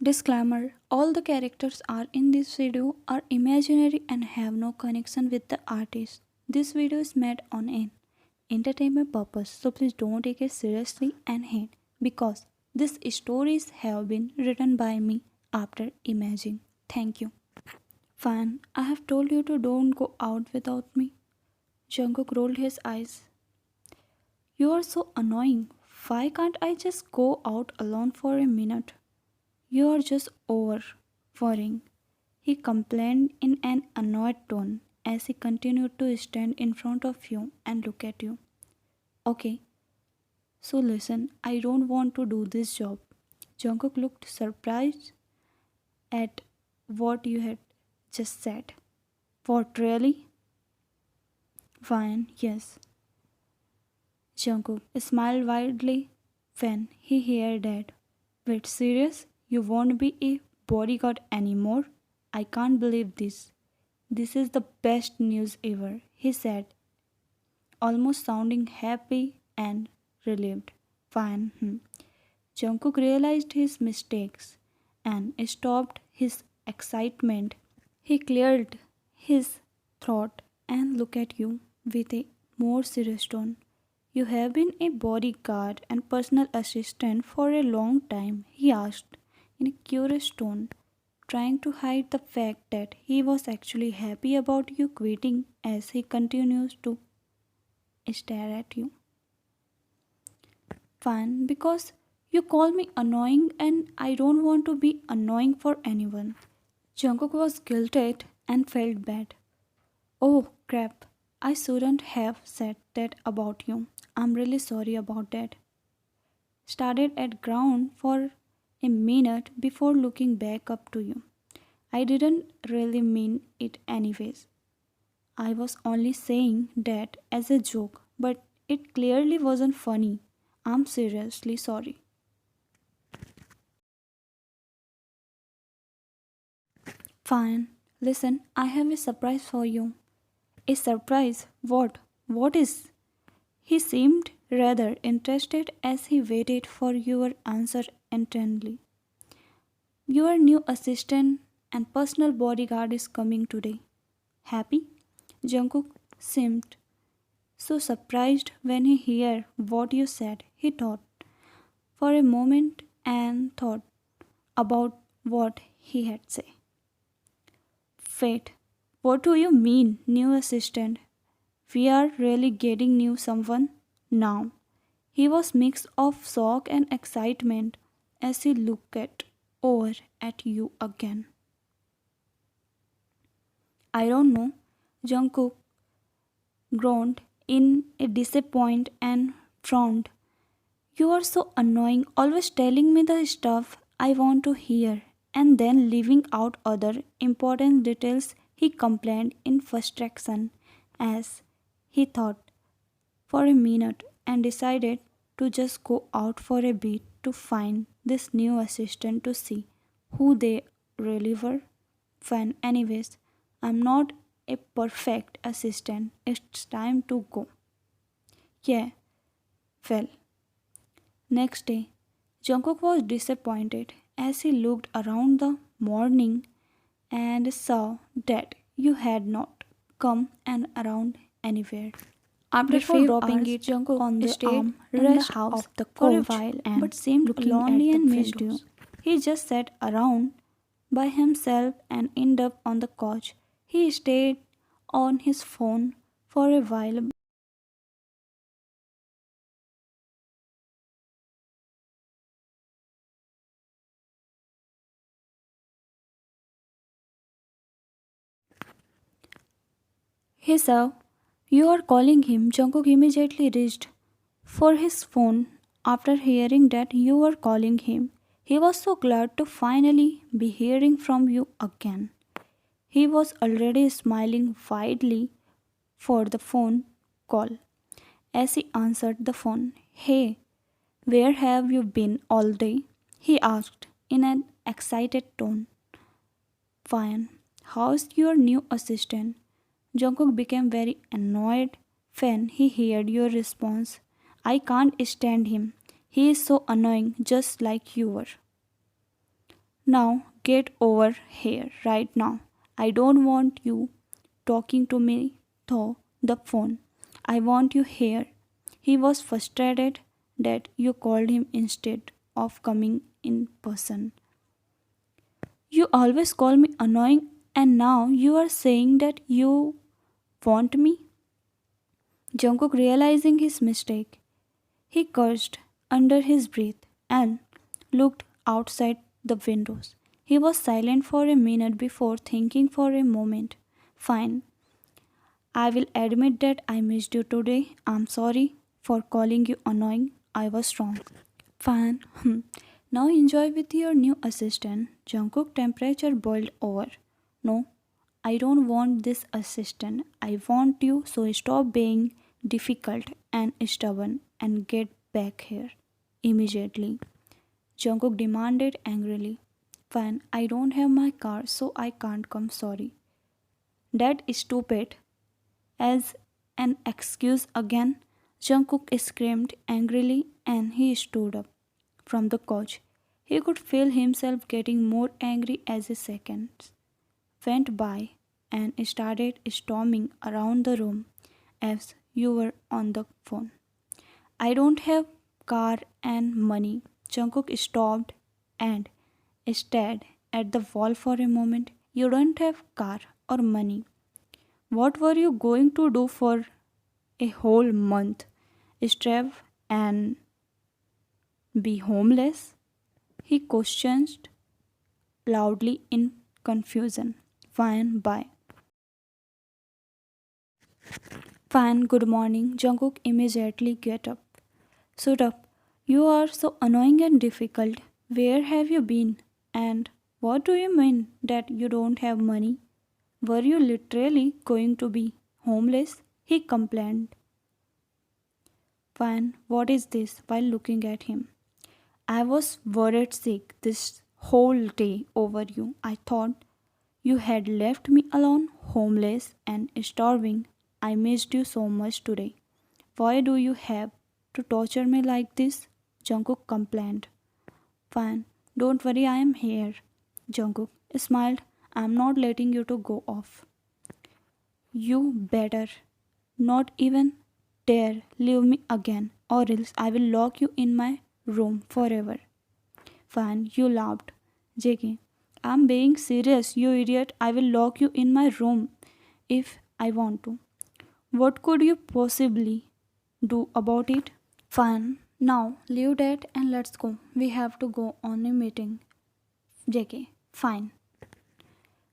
Disclaimer: all the characters are in this video are imaginary and have no connection with the artist. This video is made on an entertainment purpose, so please don't take it seriously and hate because these stories have been written by me after imaging. Thank you. Fine, I have told you to don't go out without me. Jungkook rolled his eyes. You are so annoying. Why can't I just go out alone for a minute? You are just over worrying, he complained in an annoyed tone as he continued to stand in front of you and look at you. Okay, so listen, I don't want to do this job. Jungkook looked surprised at what you had just said. What, really? Fine, yes. Jungkook smiled widely when he heard that. Wait, serious? You won't be a bodyguard anymore? I can't believe this. This is the best news ever, he said, almost sounding happy and relieved. Fine. Jungkook realized his mistakes and stopped his excitement. He cleared his throat and looked at you with a more serious tone. You have been a bodyguard and personal assistant for a long time, he asked in a curious tone, trying to hide the fact that he was actually happy about you quitting as he continues to stare at you. Fine, because you call me annoying and I don't want to be annoying for anyone. Jungkook was guilted and felt bad. Oh crap, I shouldn't have said that about you. I'm really sorry about that. Started at ground for a minute before looking back up to you. I didn't really mean it anyways. I was only saying that as a joke, but it clearly wasn't funny. I'm seriously sorry. Fine. Listen, I have a surprise for you. A surprise? What? What is? He seemed rather interested as he waited for your answer intently. Your new assistant and personal bodyguard is coming today. Happy? Jungkook seemed so surprised when he heard what you said. He thought for a moment and thought about what he had said. Wait, what do you mean, new assistant? We are really getting new someone now. He was mix of shock and excitement as he looked over at you again. I don't know, Jungkook groaned in a disappointment and frowned. You are so annoying, always telling me the stuff I want to hear and then leaving out other important details, he complained in frustration as he thought for a minute and decided to just go out for a bit to find this new assistant to see who they really were. Fine, anyways, I'm not a perfect assistant. It's time to go. Yeah, well, next day, Jungkook was disappointed as he looked around the morning and saw that you had not come and around anywhere. After before dropping it Jungkook on the arm, rest of the couch for a while and but seemed lonely and missed you. He just sat around by himself and ended up on the couch. He stayed on his phone for a while. He saw you are calling him. Jungkook immediately reached for his phone after hearing that you were calling him. He was so glad to finally be hearing from you again. He was already smiling widely for the phone call as he answered the phone. Hey, where have you been all day? He asked in an excited tone. Fine. How's your new assistant? Jungkook became very annoyed when he heard your response. I can't stand him. He is so annoying, just like you were. Now get over here right now. I don't want you talking to me through the phone. I want you here. He was frustrated that you called him instead of coming in person. You always call me annoying, and now you are saying that you want me? Jungkook, realizing his mistake, he cursed under his breath and looked outside the windows. He was silent for a minute before thinking for a moment. Fine, I will admit that I missed you today. I'm sorry for calling you annoying. I was wrong. Fine. Now enjoy with your new assistant. Jungkook temperature boiled over. No, I don't want this assistant. I want you, so stop being difficult and stubborn and get back here immediately. Jungkook demanded angrily. Fine, I don't have my car, so I can't come. Sorry. That is stupid. As an excuse again, Jungkook screamed angrily and he stood up from the couch. He could feel himself getting more angry as the seconds went by and started storming around the room as you were on the phone. I don't have car and money. Jungkook stopped and stared at the wall for a moment. You don't have car or money. What were you going to do for a whole month? Starve and be homeless? He questioned loudly in confusion. Fine, bye. Fine, good morning. Jungkook immediately get up. Suit up. You are so annoying and difficult. Where have you been? And what do you mean that you don't have money? Were you literally going to be homeless? He complained. Fine, what is this? While looking at him. I was worried sick this whole day over you. I thought you had left me alone, homeless and starving. I missed you so much today. Why do you have to torture me like this? Jungkook complained. Fine, don't worry, I am here. Jungkook smiled. I am not letting you to go off. You better not even dare leave me again, or else I will lock you in my room forever. Fine, you laughed. JK, I'm being serious, you idiot. I will lock you in my room if I want to. What could you possibly do about it? Fine, now leave that and let's go. We have to go on a meeting. JK, fine.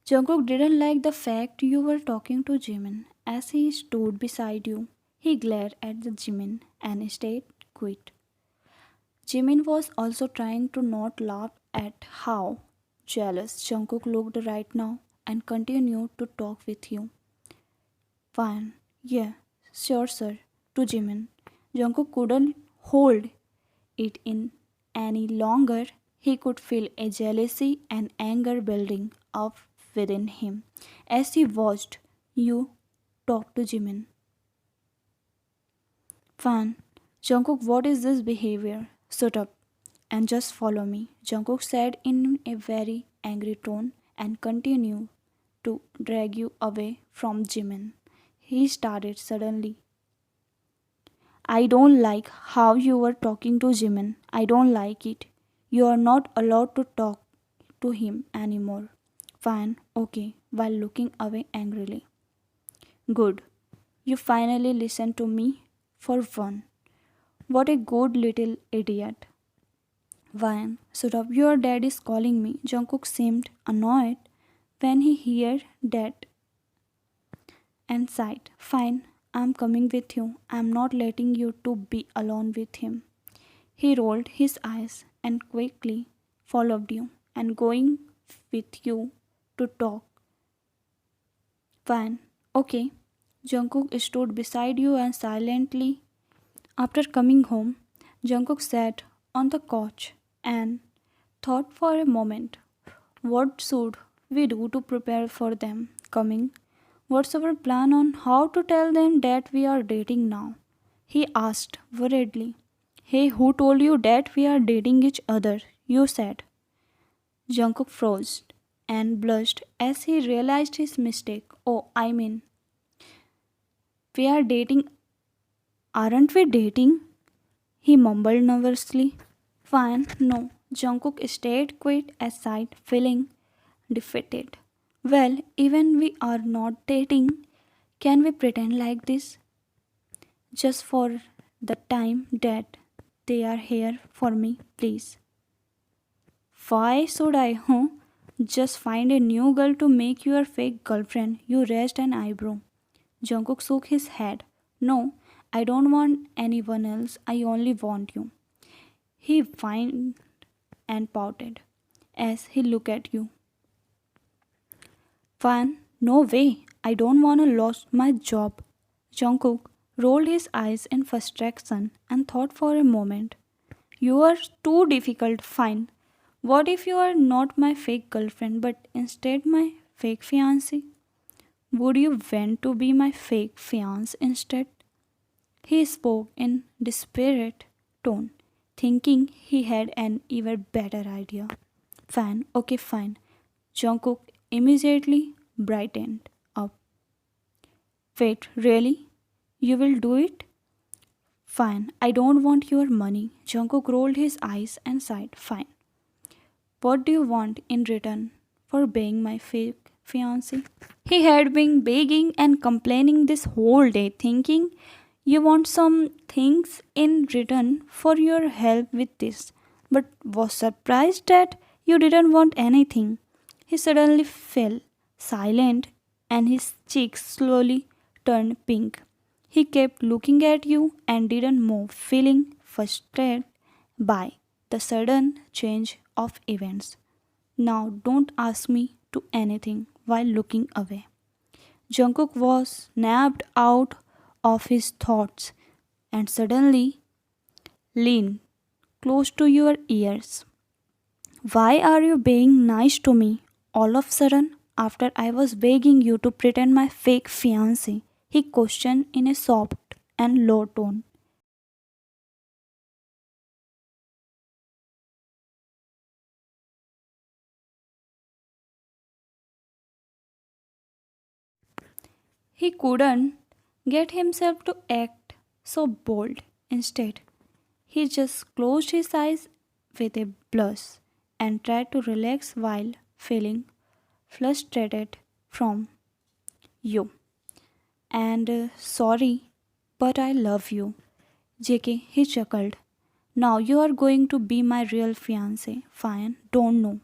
Jungkook didn't like the fact you were talking to Jimin. As he stood beside you, he glared at the Jimin and stayed quiet. Jimin was also trying to not laugh at how jealous Jungkook looked right now and continued to talk with you. Fine, yeah, sure, sir, to Jimin. Jungkook couldn't hold it in any longer. He could feel a jealousy and anger building up within him as he watched you talk to Jimin. Fan, Jungkook, what is this behavior? Shut up and just follow me, Jungkook said in a very angry tone and continued to drag you away from Jimin. He started suddenly. I don't like how you were talking to Jimin. I don't like it. You are not allowed to talk to him anymore. Fine, okay, while looking away angrily. Good. You finally listened to me for one. What a good little idiot. Fine, so your dad is calling me. Jungkook seemed annoyed when he heard that and sighed. Fine, I'm coming with you. I'm not letting you to be alone with him. He rolled his eyes and quickly followed you and going with you to talk. Fine, okay. Jungkook stood beside you and silently. After coming home, Jungkook sat on the couch and thought for a moment. What should we do to prepare for them coming? What's our plan on how to tell them that we are dating now? He asked worriedly. Hey, who told you that we are dating each other? You said. Jungkook froze and blushed as he realized his mistake. Oh, I mean, we are dating, aren't we dating? He mumbled nervously. Fine, no. Jungkook stayed quiet aside, feeling defeated. Well, even we are not dating, can we pretend like this? Just for the time that they are here for me, please. Why should I, huh? Just find a new girl to make your fake girlfriend. You raised an eyebrow. Jungkook shook his head. No, I don't want anyone else. I only want you. He whined and pouted as he looked at you. Fan, no way. I don't want to lose my job. Jungkook rolled his eyes in frustration and thought for a moment. You are too difficult, fine. What if you are not my fake girlfriend but instead my fake fiancé? Would you want to be my fake fiance instead? He spoke in desperate tone, thinking he had an even better idea. Fine, okay, fine. Jungkook immediately brightened up. Wait, really? You will do it? Fine, I don't want your money. Jungkook rolled his eyes and sighed. Fine. What do you want in return for being my fake fiancé? He had been begging and complaining this whole day, thinking you want some things in return for your help with this, but was surprised that you didn't want anything. He suddenly fell silent and his cheeks slowly turned pink. He kept looking at you and didn't move, feeling frustrated by the sudden change of events. Now don't ask me to anything while looking away. Jungkook was snapped out of his thoughts and suddenly leaned close to your ears. Why are you being nice to me all of a sudden after I was begging you to pretend my fake fiancé? He questioned in a soft and low tone. He couldn't get himself to act so bold. Instead, he just closed his eyes with a blush and tried to relax while feeling frustrated from you. And sorry, but I love you. JK, he chuckled. Now you are going to be my real fiance. Fine, don't know.